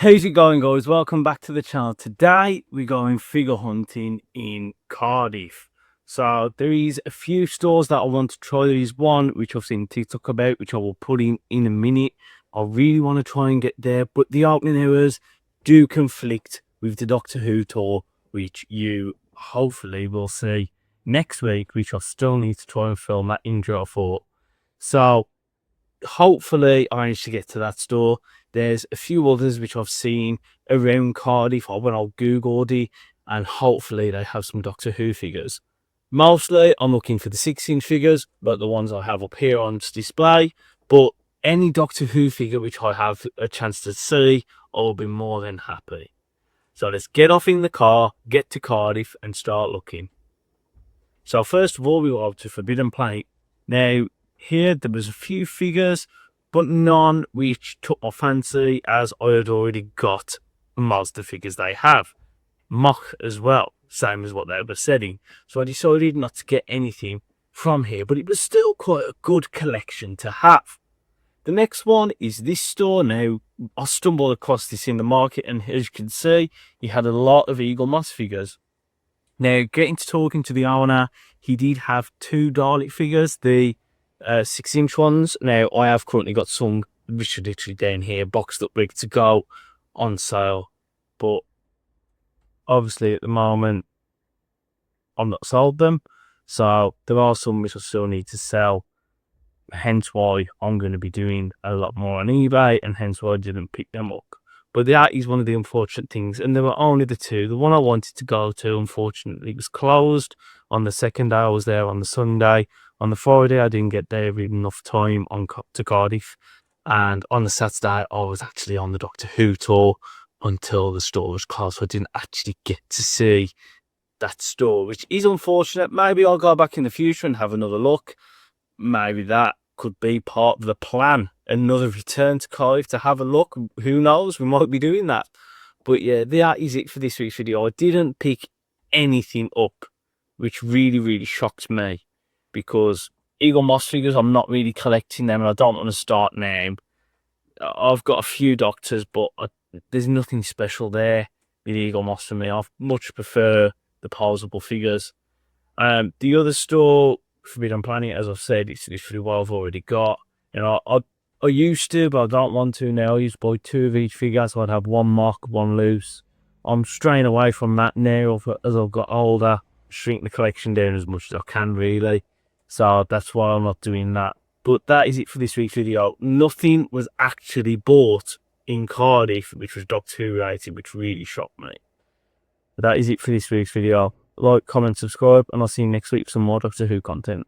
How's it going, guys? Welcome back to the channel. Today we're going figure hunting in Cardiff. So there is a few stores that I want to try. There is one which I've seen TikTok about, which I will put in a minute. I really want to try and get there, but the opening hours do conflict with the Doctor Who tour, which you hopefully will see next week, which I still need to try and film that intro for. So hopefully I manage to get to that store. There's a few others which I've seen around Cardiff. I went on Googled it, and hopefully they have some Doctor Who figures. Mostly I'm looking for the 6-inch figures, but the ones I have up here on display. But any Doctor Who figure which I have a chance to see, I'll be more than happy. So let's get off in the car, get to Cardiff and start looking. So first of all, we go to Forbidden Planet. Now, here there was a few figures, but none which took my fancy, as I had already got most of the figures they have. Mock as well, same as what they were selling. So I decided not to get anything from here, but it was still quite a good collection to have. The next one is this store. Now, I stumbled across this in the market, and as you can see, he had a lot of Eagle Moss figures. Now, getting to talking to the owner, he did have 2 Dalek figures, the 6-inch ones. Now, I have currently got some which are literally down here, boxed up, ready to go on sale. But obviously, at the moment, I've not sold them. So there are some which I still need to sell. Hence why I'm going to be doing a lot more on eBay, and hence why I didn't pick them up. But that is one of the unfortunate things, and there were only the 2. The one I wanted to go to, unfortunately, was closed on the second day I was there on the Sunday. On the Friday, I didn't get there with enough time to Cardiff. And on the Saturday, I was actually on the Doctor Who tour until the store was closed. So I didn't actually get to see that store, which is unfortunate. Maybe I'll go back in the future and have another look. Maybe that could be part of the plan. Another return to Cardiff to have a look. Who knows? We might be doing that. But yeah, that is it for this week's video. I didn't pick anything up, which really shocked me, because Eagle Moss figures, I'm not really collecting them, and I don't want to start now. I've got a few Doctors, but there's nothing special there with Eagle Moss for me. I much prefer the posable figures. The other store, Forbidden Planet, as I've said, it's literally what I've already got. You know, I used to, but I don't want to now. I used to buy 2 of each figure, so I'd have 1 mock, 1 loose. I'm straying away from that now as I've got older, shrink the collection down as much as I can, really. So that's why I'm not doing that. But that is it for this week's video. Nothing was actually bought in Cardiff which was Doctor Who related, which really shocked me. But that is it for this week's video. Like, comment, subscribe, and I'll see you next week for some more Doctor Who content.